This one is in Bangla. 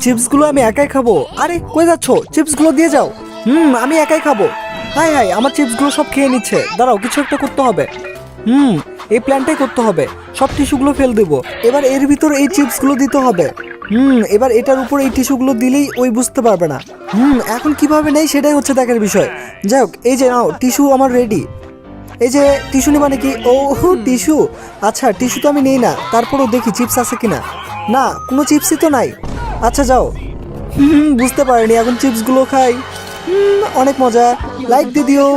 চিপসগুলো আমি একাই খাবো। আরে কই যাচ্ছ? চিপসগুলো দিয়ে যাও। আমি একাই খাবো। হাই হাই, আমার চিপসগুলো সব খেয়ে নিচ্ছে। দাঁড়াও, কিছু একটা করতে হবে। এই প্ল্যানটাই করতে হবে। সব টিস্যুগুলো ফেল দেবো। এবার এর ভিতর এই চিপসগুলো দিতে হবে। এবার এটার উপর এই টিস্যুগুলো দিলেই ওই বুঝতে পারবে না। এখন কিভাবে নেই সেটাই হচ্ছে দেখার বিষয়। যাই হোক, এই যে নাও টিস্যু আমার রেডি। এই যে টিস্যু নিবা নাকি? ও টিস্যু। আচ্ছা, টিস্যু তো আমি নেই না, তারপরও দেখি চিপস আছে কিনা। না, কোনো চিপসই তো নাই। আচ্ছা যাও। বুঝতে পারিনি, এখন চিপসগুলো খাই। অনেক মজা। লাইক দিয়ে দিও।